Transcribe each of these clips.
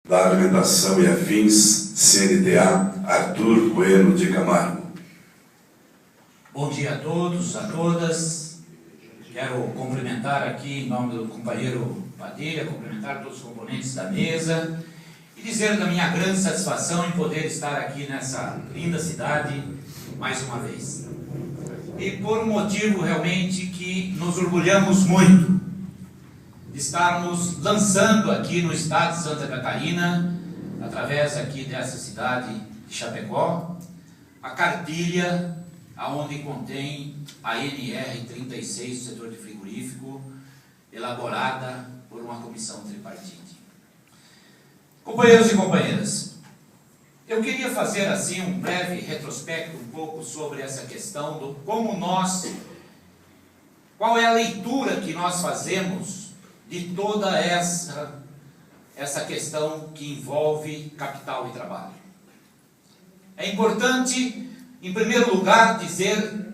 da Alimentação e Afins, CNTA, Arthur Bueno de Camargo. Bom dia a todos, a todas. Quero cumprimentar aqui em nome do companheiro Padilha, cumprimentar todos os componentes da mesa e dizer da minha grande satisfação em poder estar aqui nessa linda cidade mais uma vez. E por um motivo realmente que nos orgulhamos muito de estarmos lançando aqui no estado de Santa Catarina, através aqui dessa cidade de Chapecó, a cartilha aonde contém a NR36 do setor de frigorífico, elaborada por uma comissão tripartite. Companheiros e companheiras, eu queria fazer assim um breve retrospecto um pouco sobre essa questão do como qual é a leitura que nós fazemos de toda essa questão que envolve capital e trabalho. É importante, em primeiro lugar, dizer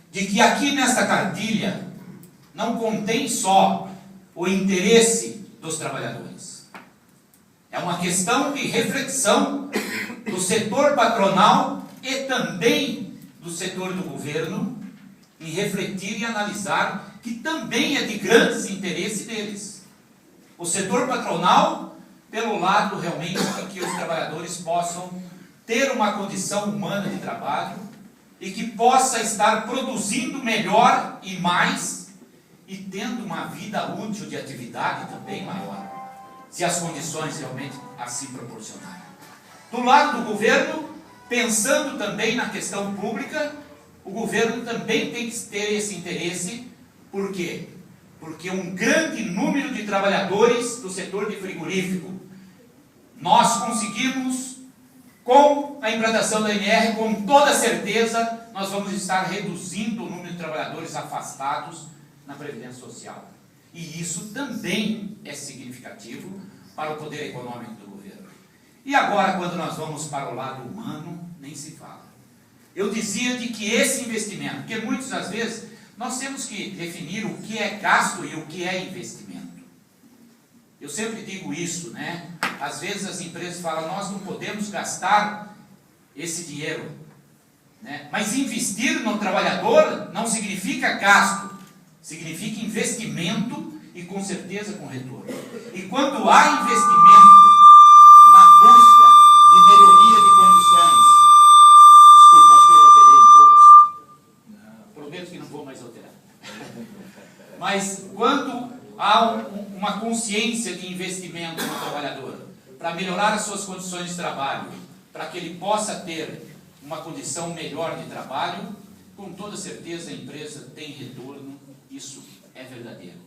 de que aqui nesta cartilha não contém só o interesse dos trabalhadores. É uma questão de reflexão do setor patronal e também do setor do governo em refletir e analisar que também é de grandes interesse deles. O setor patronal, pelo lado realmente de que os trabalhadores possam ter uma condição humana de trabalho e que possa estar produzindo melhor e mais e tendo uma vida útil de atividade também maior, se as condições realmente assim proporcionarem. Do lado do governo, pensando também na questão pública, o governo também tem que ter esse interesse. Por quê? Porque um grande número de trabalhadores do setor de frigorífico, nós conseguimos, com a implantação da NR, com toda certeza, nós vamos estar reduzindo o número de trabalhadores afastados na Previdência Social. E isso também é significativo para o poder econômico do governo. E agora, quando nós vamos para o lado humano, nem se fala. Eu dizia de que esse investimento, porque muitas das vezes nós temos que definir o que é gasto e o que é investimento. Eu sempre digo isso, né? Às vezes as empresas falam, nós não podemos gastar esse dinheiro, né? Mas investir no trabalhador não significa gasto, significa investimento e com certeza com retorno. E quando há investimento na busca de melhoria de condições, desculpa, acho que eu alterei um pouco, prometo que não vou mais alterar, mas quando há uma consciência de investimento no trabalhador, para melhorar as suas condições de trabalho, para que ele possa ter uma condição melhor de trabalho, com toda certeza a empresa tem retorno, isso é verdadeiro.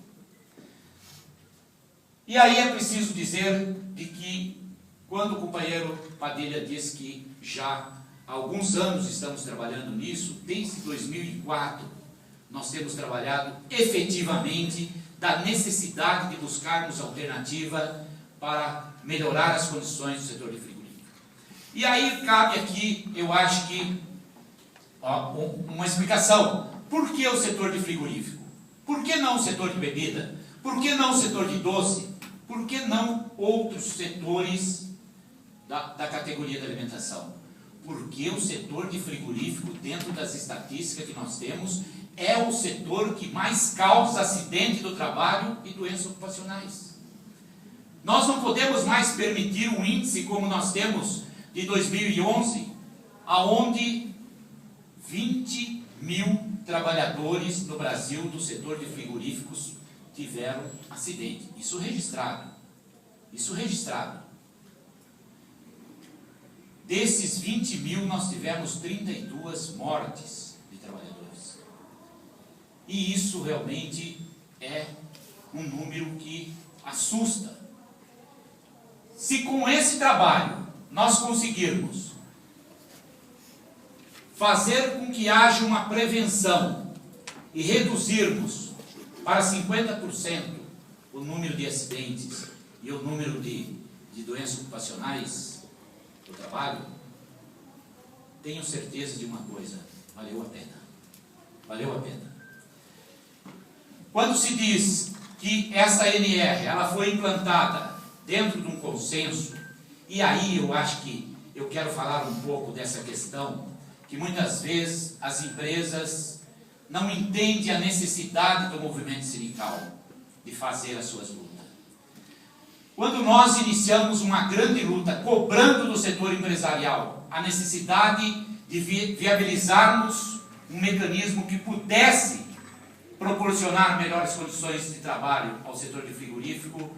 E aí é preciso dizer de que, quando o companheiro Padilha diz que já há alguns anos estamos trabalhando nisso, desde 2004, nós temos trabalhado efetivamente da necessidade de buscarmos alternativa para melhorar as condições do setor de frigorífico. E aí cabe aqui, eu acho que, uma explicação. Por que o setor de frigorífico? Por que não o setor de bebida? Por que não o setor de doce? Por que não outros setores da categoria da alimentação? Porque o setor de frigorífico, dentro das estatísticas que nós temos, é o setor que mais causa acidente do trabalho e doenças ocupacionais. Nós não podemos mais permitir um índice como nós temos de 2011, aonde 20 mil trabalhadores no Brasil do setor de frigoríficos tiveram acidente. Isso registrado. Isso registrado. Desses 20 mil, nós tivemos 32 mortes de trabalhadores. E isso realmente é um número que assusta. Se com esse trabalho nós conseguirmos fazer com que haja uma prevenção e reduzirmos para 50% o número de acidentes e o número de doenças ocupacionais do trabalho, tenho certeza de uma coisa, valeu a pena. Valeu a pena. Quando se diz que essa NR ela foi implantada dentro de um consenso E aí eu acho que eu quero falar um pouco dessa questão, que muitas vezes as empresas não entendem a necessidade do movimento sindical de fazer as suas lutas. Quando nós iniciamos uma grande luta, cobrando do setor empresarial a necessidade de viabilizarmos um mecanismo que pudesse proporcionar melhores condições de trabalho ao setor de frigorífico,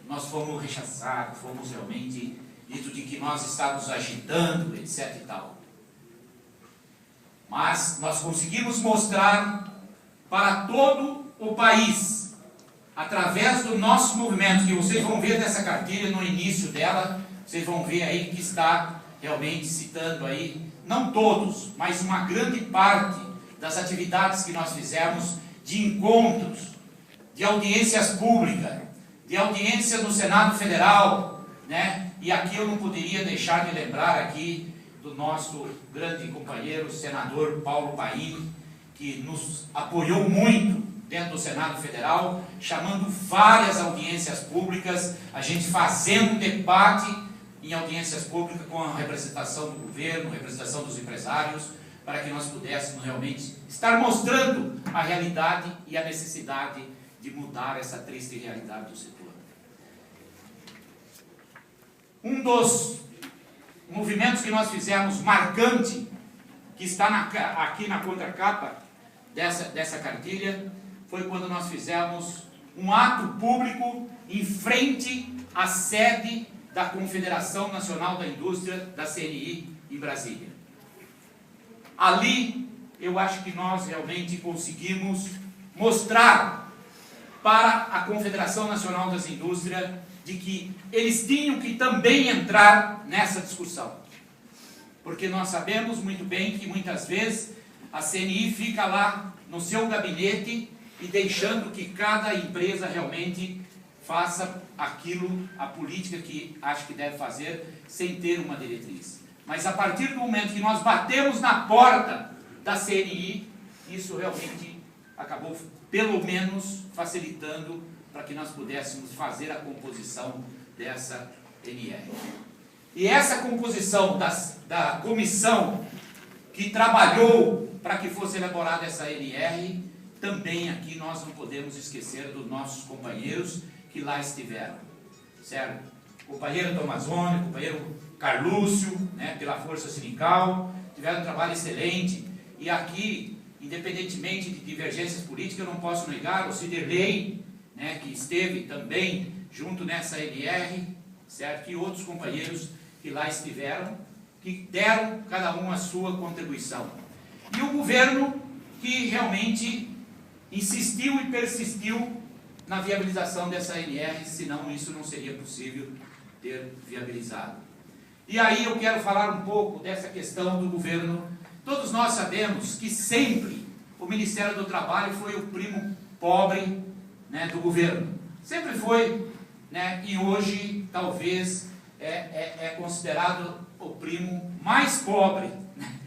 nós fomos rechaçados, fomos realmente dito de que nós estávamos agitando, etc. e tal. Mas nós conseguimos mostrar para todo o país, através do nosso movimento, que vocês vão ver dessa cartilha no início dela, vocês vão ver aí que está realmente citando aí, não todos, mas uma grande parte das atividades que nós fizemos, de encontros, de audiências públicas, de audiência no Senado Federal, né? E aqui eu não poderia deixar de lembrar aqui do nosso grande companheiro, o senador Paulo Paim, que nos apoiou muito dentro do Senado Federal, chamando várias audiências públicas, a gente fazendo debate em audiências públicas com a representação do governo, representação dos empresários, para que nós pudéssemos realmente estar mostrando a realidade e a necessidade de mudar essa triste realidade do setor. Um dos movimentos que nós fizemos marcante, que está aqui na contracapa dessa cartilha, foi quando nós fizemos um ato público em frente à sede da Confederação Nacional da Indústria, da CNI, em Brasília. Ali, eu acho que nós realmente conseguimos mostrar para a Confederação Nacional das Indústrias de que eles tinham que também entrar nessa discussão. Porque nós sabemos muito bem que muitas vezes a CNI fica lá no seu gabinete e deixando que cada empresa realmente faça aquilo, a política que acha que deve fazer, sem ter uma diretriz. Mas a partir do momento que nós batemos na porta da CNI, isso realmente acabou, pelo menos, facilitando para que nós pudéssemos fazer a composição dessa NR. E essa composição da comissão que trabalhou para que fosse elaborada essa NR, também aqui nós não podemos esquecer dos nossos companheiros que lá estiveram, certo? O companheiro Tomazoni, o companheiro Carlúcio, né, pela força sindical, tiveram um trabalho excelente, e aqui, independentemente de divergências políticas, eu não posso negar o Ciderley, né, que esteve também junto nessa NR, certo? E outros companheiros que lá estiveram, que deram cada um a sua contribuição. E o governo que realmente insistiu e persistiu na viabilização dessa NR, senão isso não seria possível ter viabilizado. E aí eu quero falar um pouco dessa questão do governo. Todos nós sabemos que sempre o Ministério do Trabalho foi o primo pobre, né, do governo. Sempre foi, né, e hoje talvez é considerado o primo mais pobre, né,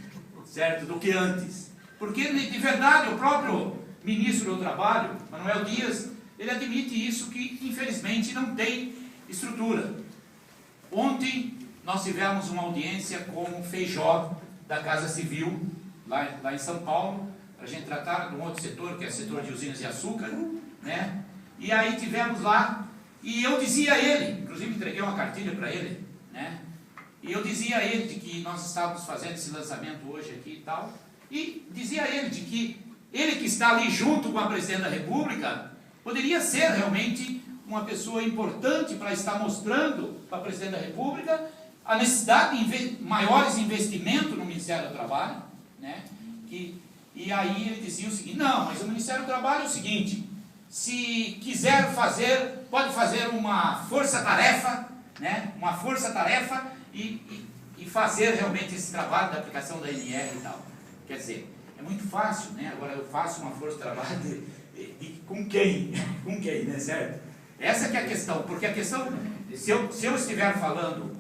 certo, do que antes. Porque, de verdade, o próprio ministro do Trabalho, Manuel Dias, ele admite isso, que infelizmente não tem estrutura. Ontem nós tivemos uma audiência com o Feijó, da Casa Civil, lá em São Paulo, para a gente tratar de um outro setor, que é o setor de usinas de açúcar, né? E aí tivemos lá, e eu dizia a ele, inclusive entreguei uma cartilha para ele, né? E eu dizia a ele de que nós estávamos fazendo esse lançamento hoje aqui e tal, e dizia a ele de que ele que está ali junto com a Presidente da República, poderia ser realmente uma pessoa importante para estar mostrando para a Presidente da República a necessidade de maiores investimentos no Ministério do Trabalho, né? E aí ele dizia o seguinte: não, mas o Ministério do Trabalho é o seguinte, se quiser fazer, pode fazer uma força-tarefa, né? Uma força-tarefa e fazer realmente esse trabalho da aplicação da NR e tal. Quer dizer, é muito fácil, né? Agora eu faço uma força-trabalho com quem? Com quem, né? Certo? Essa que é a questão, porque a questão, se eu estiver falando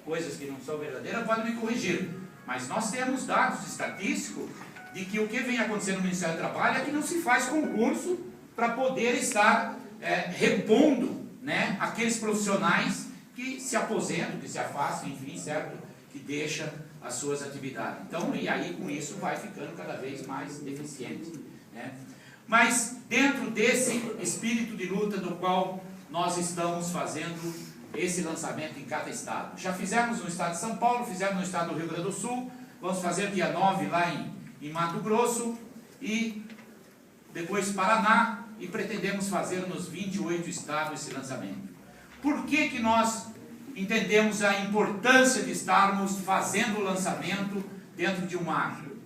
coisas que não são verdadeiras, pode me corrigir. Mas nós temos dados estatísticos de que o que vem acontecendo no Ministério do Trabalho é que não se faz concurso para poder estar repondo, né, aqueles profissionais que se aposentam, que se afastam, enfim, certo? Que deixa as suas atividades. Então, e aí com isso vai ficando cada vez mais eficiente, né? Mas dentro desse espírito de luta do qual nós estamos fazendo esse lançamento em cada estado. Já fizemos no estado de São Paulo, fizemos no estado do Rio Grande do Sul, vamos fazer dia 9 lá em Mato Grosso e depois Paraná, e pretendemos fazer nos 28 estados esse lançamento. Por que nós entendemos a importância de estarmos fazendo o lançamento dentro de um átrio?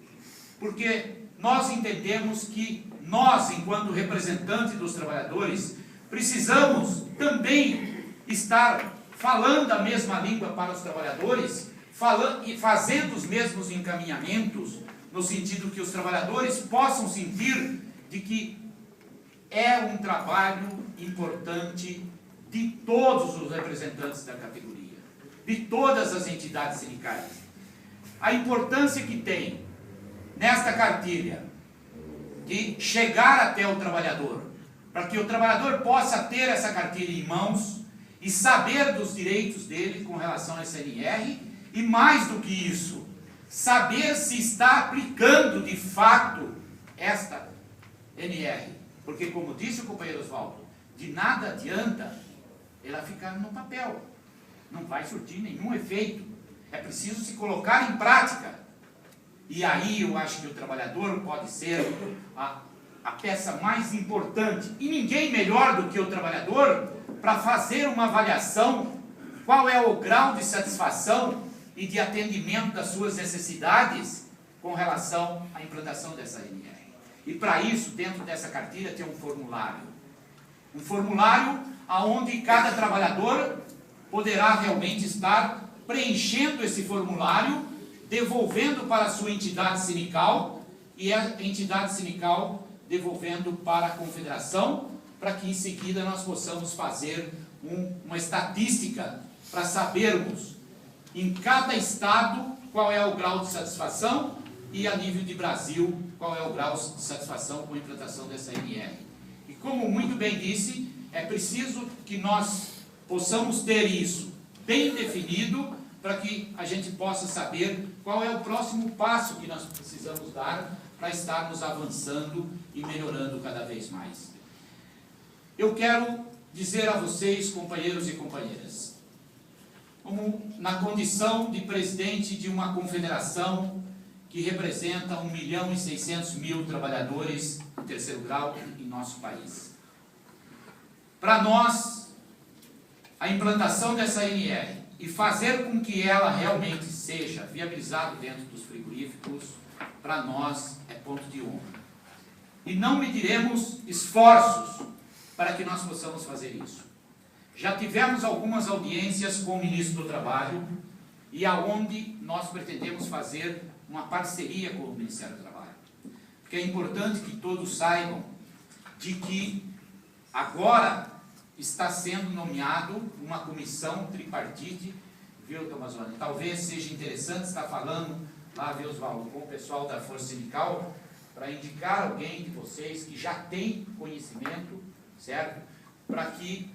Porque nós entendemos que nós, enquanto representantes dos trabalhadores, precisamos também estar falando a mesma língua para os trabalhadores, falando e fazendo os mesmos encaminhamentos, no sentido que os trabalhadores possam sentir de que é um trabalho importante de todos os representantes da categoria, de todas as entidades sindicais. A importância que tem nesta cartilha de chegar até o trabalhador, para que o trabalhador possa ter essa cartilha em mãos e saber dos direitos dele com relação à SNR, e mais do que isso, saber se está aplicando de fato esta NR. Porque, como disse o companheiro Oswaldo, de nada adianta ela ficar no papel. Não vai surtir nenhum efeito. É preciso se colocar em prática. E aí eu acho que o trabalhador pode ser a peça mais importante. E ninguém melhor do que o trabalhador para fazer uma avaliação qual é o grau de satisfação e de atendimento das suas necessidades com relação à implantação dessa NR. E para isso, dentro dessa cartilha tem um formulário. Um formulário onde cada trabalhador poderá realmente estar preenchendo esse formulário, devolvendo para a sua entidade sindical e a entidade sindical devolvendo para a confederação, para que em seguida nós possamos fazer uma estatística para sabermos em cada estado qual é o grau de satisfação e a nível de Brasil qual é o grau de satisfação com a implantação dessa NR. E como muito bem disse, é preciso que nós possamos ter isso bem definido para que a gente possa saber qual é o próximo passo que nós precisamos dar para estarmos avançando e melhorando cada vez mais. Eu quero dizer a vocês, companheiros e companheiras, como na condição de presidente de uma confederação que representa 1.600.000 trabalhadores em terceiro grau em nosso país. Para nós, a implantação dessa NR e fazer com que ela realmente seja viabilizada dentro dos frigoríficos, para nós é ponto de honra. E não mediremos esforços para que nós possamos fazer isso. Já tivemos algumas audiências com o ministro do Trabalho e aonde nós pretendemos fazer uma parceria com o Ministério do Trabalho. Porque é importante que todos saibam de que agora está sendo nomeado uma comissão tripartite, viu, Tomazoni? Talvez seja interessante estar falando lá, viu, Oswaldo, com o pessoal da Força Sindical, para indicar alguém de vocês que já tem conhecimento, certo? Para que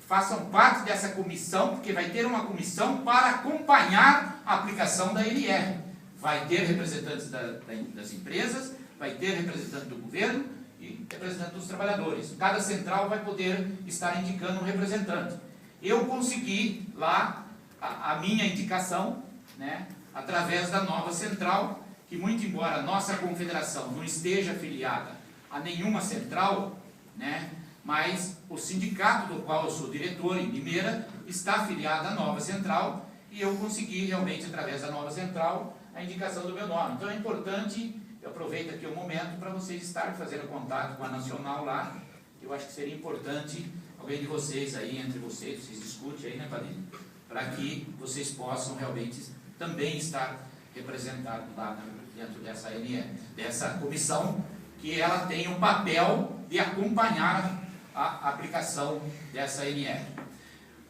façam parte dessa comissão, porque vai ter uma comissão para acompanhar a aplicação da NR. Vai ter representantes das empresas, vai ter representante do governo e representante dos trabalhadores. Cada central vai poder estar indicando um representante. Eu consegui lá a minha indicação, né, através da nova central, que muito embora a nossa confederação não esteja afiliada a nenhuma central, né, mas o sindicato do qual eu sou diretor em Limeira está afiliado à nova central e eu consegui realmente através da nova central a indicação do meu nome. Então é importante, eu aproveito aqui o momento para vocês estarem fazendo contato com a nacional lá. Eu acho que seria importante alguém de vocês aí, entre vocês discutem aí, né, Padrinho? Para que vocês possam realmente também estar representados lá dentro dessa NR, dessa comissão, que ela tem um papel de acompanhar a aplicação dessa NR.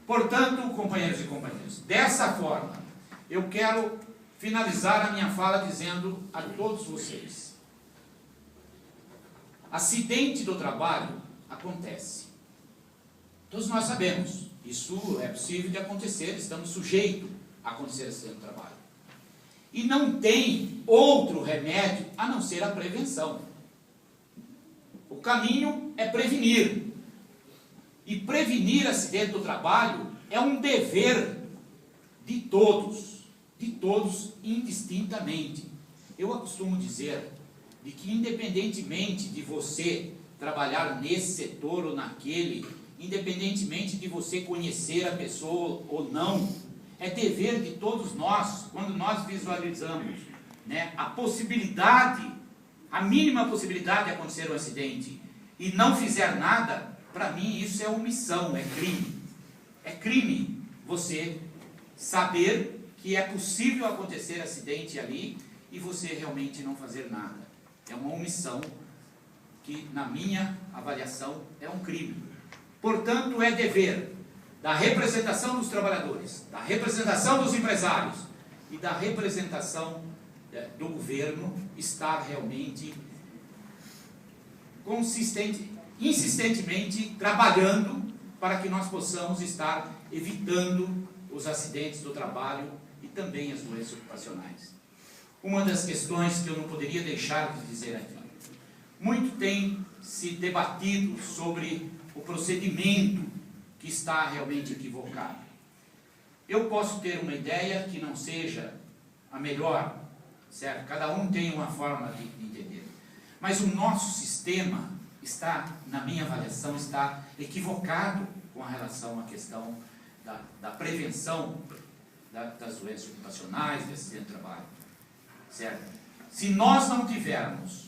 Portanto, companheiros e companheiras, dessa forma, eu quero finalizar a minha fala dizendo a todos vocês: acidente do trabalho acontece. Todos nós sabemos, isso é possível de acontecer, estamos sujeitos a acontecer acidente do trabalho. E não tem outro remédio a não ser a prevenção. O caminho é prevenir. E prevenir acidente do trabalho é um dever de todos indistintamente. Eu costumo dizer de que independentemente de você trabalhar nesse setor ou naquele, independentemente de você conhecer a pessoa ou não, é dever de todos nós, quando nós visualizamos, né, a possibilidade, a mínima possibilidade de acontecer um acidente e não fizer nada, para mim isso é omissão, é crime. É crime você saber que é possível acontecer acidente ali e você realmente não fazer nada. É uma omissão que, na minha avaliação, é um crime. Portanto, é dever da representação dos trabalhadores, da representação dos empresários e da representação do governo estar realmente insistentemente trabalhando para que nós possamos estar evitando os acidentes do trabalho e também as doenças ocupacionais. Uma das questões que eu não poderia deixar de dizer aqui, muito tem se debatido sobre o procedimento que está realmente equivocado. Eu posso ter uma ideia que não seja a melhor, certo? Cada um tem uma forma de entender. Mas o nosso sistema está, na minha avaliação, está equivocado com relação à questão da prevenção das doenças ocupacionais, desse acidente de trabalho, certo? Se nós não tivermos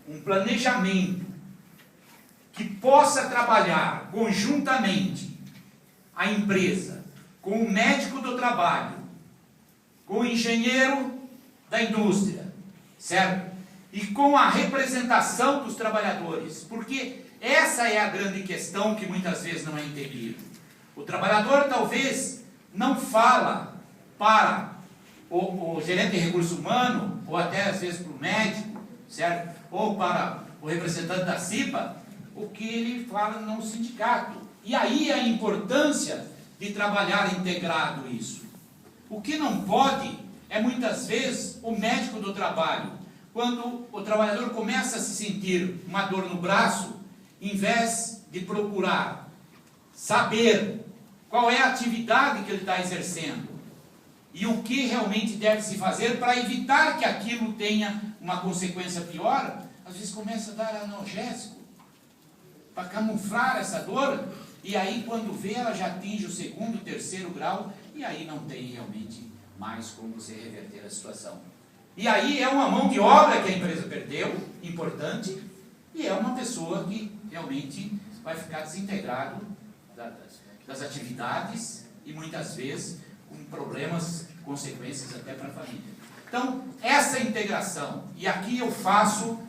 um planejamento que possa trabalhar conjuntamente a empresa com o médico do trabalho, com o engenheiro da indústria, certo? E com a representação dos trabalhadores, porque essa é a grande questão que muitas vezes não é entendida. O trabalhador talvez não fala para o gerente de recurso humano, ou até às vezes para o médico, certo? Ou para o representante da CIPA, o que ele fala no sindicato. E aí a importância de trabalhar integrado isso. O que não pode é muitas vezes o médico do trabalho, quando o trabalhador começa a se sentir uma dor no braço, em vez de procurar saber qual é a atividade que ele está exercendo e o que realmente deve se fazer para evitar que aquilo tenha uma consequência pior, às vezes começa a dar analgésico para camuflar essa dor, e aí quando vê ela já atinge o 2º, 3º grau, e aí não tem realmente mais como você reverter a situação. E aí é uma mão de obra que a empresa perdeu, importante, e é uma pessoa que realmente vai ficar desintegrado das atividades e muitas vezes com problemas, consequências até para a família. Então, essa integração, e aqui eu faço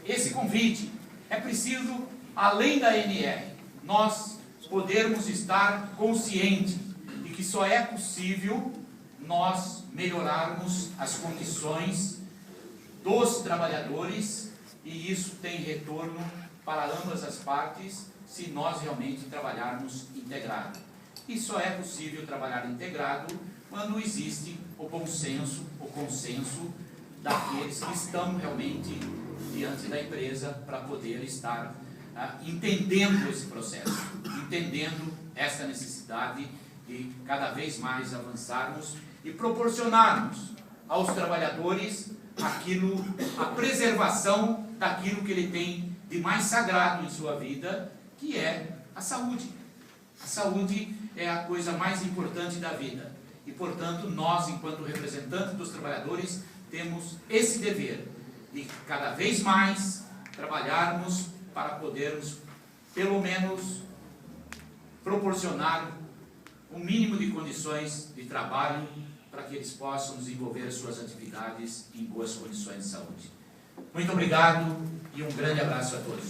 esse convite, é preciso, além da ANR, nós podermos estar conscientes de que só é possível nós melhorarmos as condições dos trabalhadores, e isso tem retorno para ambas as partes se nós realmente trabalharmos integrado. E só é possível trabalhar integrado quando existe o bom senso, o consenso daqueles que estão realmente diante da empresa para poder estar entendendo esse processo, entendendo essa necessidade de cada vez mais avançarmos e proporcionarmos aos trabalhadores a preservação daquilo que ele tem de mais sagrado em sua vida, que é a saúde. A saúde é a coisa mais importante da vida. E, portanto, nós, enquanto representantes dos trabalhadores, temos esse dever de cada vez mais trabalharmos para podermos, pelo menos, proporcionar um mínimo de condições de trabalho para que eles possam desenvolver suas atividades em boas condições de saúde. Muito obrigado e um grande abraço a todos.